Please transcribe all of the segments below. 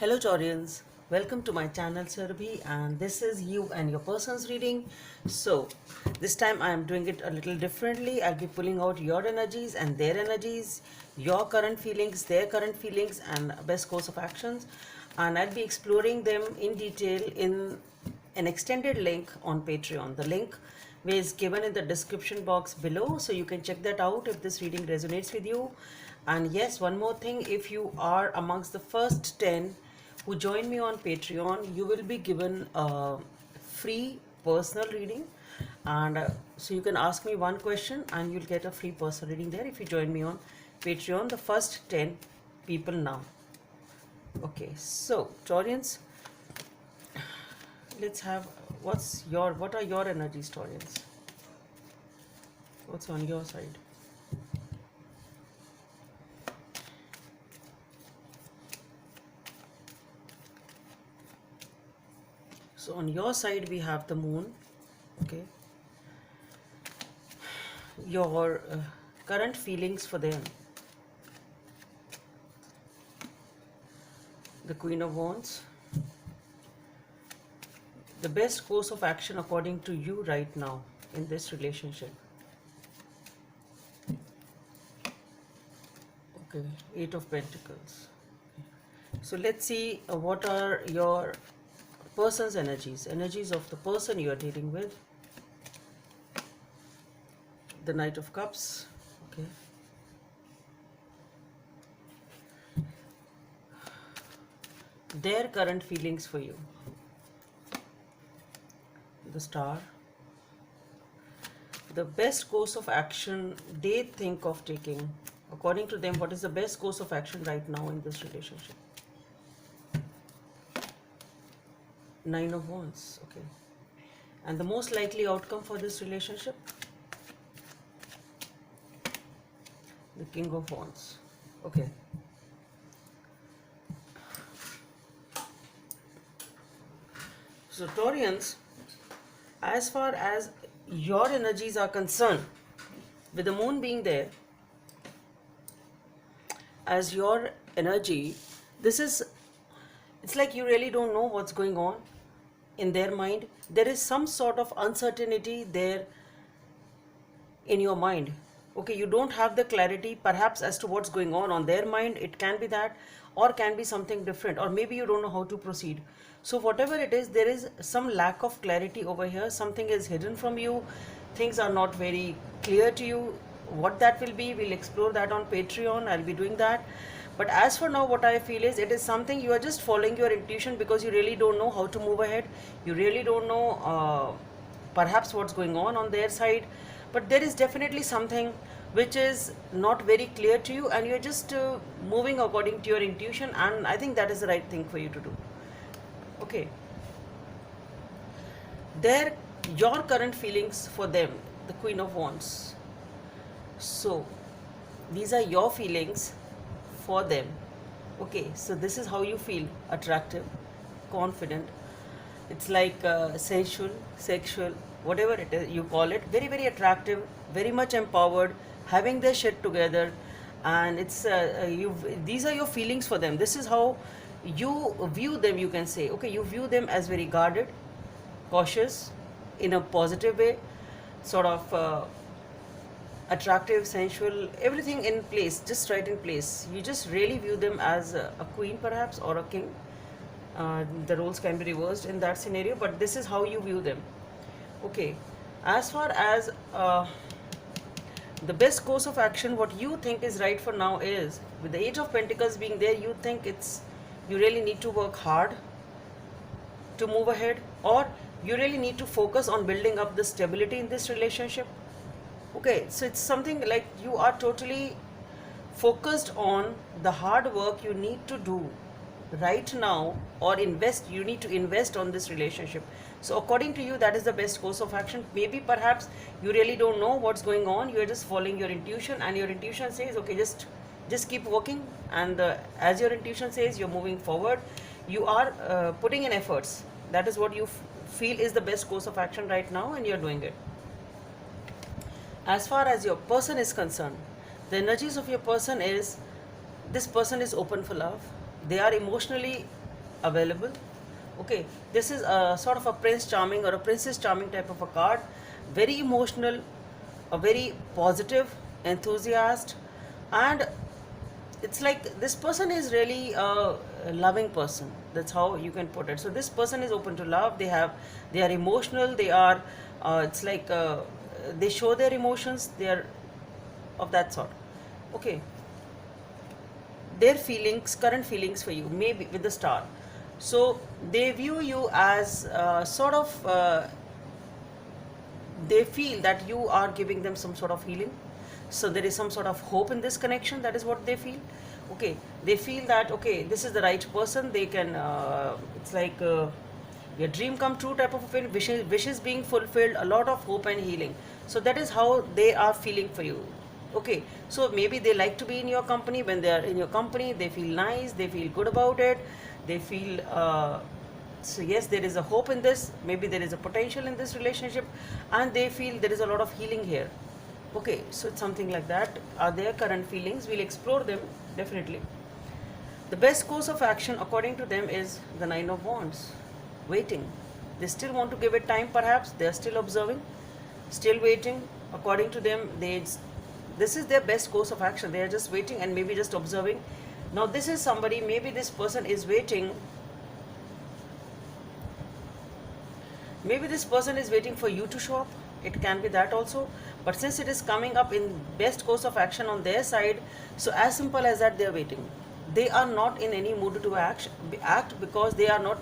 Hello Taurians, welcome to my channel Surabhi, and this is you and your person's reading. So this time I am doing it a little differently. I'll be pulling out your energies and their energies, your current feelings, their current feelings, and best course of actions, and I'll be exploring them in detail in an extended link on Patreon. The link is given in the description box below, so you can check that out if this reading resonates with you. And yes, one more thing, if you are amongst the first 10 who join me on Patreon, you will be given a free personal reading, and so you can ask me one question and you'll get a free personal reading there if you join me on Patreon, the first 10 people now. Okay, so Taurians, let's have what are your energies, Taurians? What's on your side? So on your side we have the moon. Okay, your current feelings for them, the Queen of Wands, the best course of action according to you right now in this relationship. Okay, Eight of Pentacles. So let's see what are your person's energies of the person you are dealing with. The Knight of Cups. Okay, their current feelings for you. The Star. The best course of action they think of taking. According to them, what is the best course of action right now in this relationship? Nine of Wands. Okay. And the most likely outcome for this relationship? The King of Wands. Okay. So Taurians, as far as your energies are concerned, with the moon being there as your energy, it's like you really don't know what's going on in their mind. There is some sort of uncertainty there in your mind. Okay, you don't have the clarity perhaps as to what's going on their mind. It can be that, or can be something different, or maybe you don't know how to proceed. So whatever it is, there is some lack of clarity over here. Something is hidden from you. Things are not very clear to you. What that will be, we'll explore that on Patreon. I'll be doing that. But as for now, what I feel is it is something you are just following your intuition because you really don't know how to move ahead. You really don't know perhaps what's going on their side. But there is definitely something which is not very clear to you, and you're just moving according to your intuition, and I think that is the right thing for you to do. Okay. Your current feelings for them, the Queen of Wands. So these are your feelings for them. Okay, so this is how you feel: attractive, confident. It's like sensual, sexual, whatever it is you call it. Very, very attractive, very much empowered, having their shit together, and it's these are your feelings for them. This is how you view them. You can say, okay, you view them as very guarded, cautious, in a positive way, sort of attractive, sensual, everything in place, just right in place. You just really view them as a queen perhaps, or a king. The roles can be reversed in that scenario, but this is how you view them. Okay, as far as the best course of action, what you think is right for now is, with the Eight of Pentacles being there, you think you really need to work hard to move ahead, or you really need to focus on building up the stability in this relationship. Okay, so it's something like you are totally focused on the hard work you need to do right now, or you need to invest on this relationship. So according to you, that is the best course of action. Maybe perhaps you really don't know what's going on. You're just following your intuition, and your intuition says, okay, just keep working, and as your intuition says, you're moving forward. You are putting in efforts. That is what you feel is the best course of action right now, and you're doing it. As far as your person is concerned, the energies of your person is, this person is open for love. They are emotionally available. Okay, this is a sort of a Prince Charming or a Princess Charming type of a card. Very emotional, a very positive enthusiast, and it's like this person is really a loving person. That's how you can put it. So this person is open to love. They are emotional. They are it's like they show their emotions. They are of that sort. Okay, their feelings, current feelings for you, maybe with the star. So they view you as sort of they feel that you are giving them some sort of healing. So there is some sort of hope in this connection. That is what they feel. Okay, they feel that okay, this is the right person. They can it's like your dream come true type of a thing, wishes being fulfilled, a lot of hope and healing. So that is how they are feeling for you. Okay, so maybe they like to be in your company. When they are in your company, they feel nice, they feel good about it, they feel so yes, there is a hope in this, maybe there is a potential in this relationship, and they feel there is a lot of healing here. Okay, so it's something like that are their current feelings. We'll explore them definitely. The best course of action according to them is the Nine of Wands. Waiting. They still want to give it time, perhaps. They are still observing, still waiting. According to them, this is their best course of action. They are just waiting and maybe just observing. Now, this is somebody, maybe this person is waiting. Maybe this person is waiting for you to show up. It can be that also. But since it is coming up in best course of action on their side, so as simple as that, they are waiting. They are not in any mood to act because they are not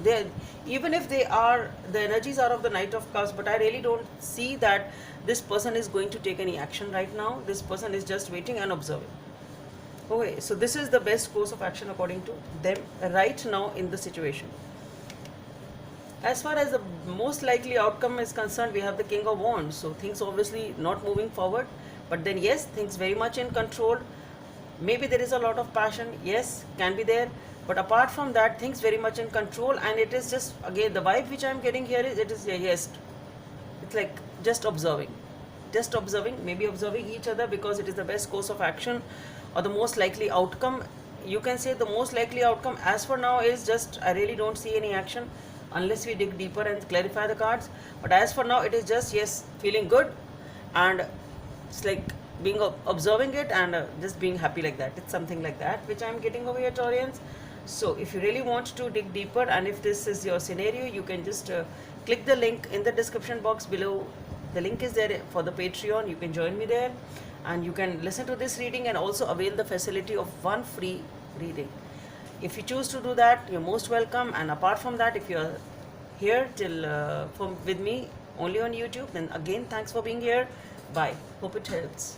there. Even if they are, the energies are of the Knight of Cups, but I really don't see that this person is going to take any action right now. This person is just waiting and observing. Okay, so this is the best course of action according to them right now in the situation. As far as the most likely outcome is concerned, we have the King of Wands. So things obviously not moving forward, but then yes, things very much in control. Maybe there is a lot of passion, yes, can be there, but apart from that, things very much in control. And it is just again the vibe which I am getting here is it is yes, it's like just observing, maybe observing each other because it is the best course of action or the most likely outcome. You can say the most likely outcome as for now is just I really don't see any action unless we dig deeper and clarify the cards. But as for now, it is just yes, feeling good, and it's like being observing it and just being happy like that. It's something like that which I'm getting over here, Taurians. So if you really want to dig deeper and if this is your scenario, you can just click the link in the description box below. The link is there for the Patreon. You can join me there and you can listen to this reading and also avail the facility of one free reading. If you choose to do that, you're most welcome. And apart from that, if you're here till with me only on YouTube, then again, thanks for being here. Bye. Hope it helps.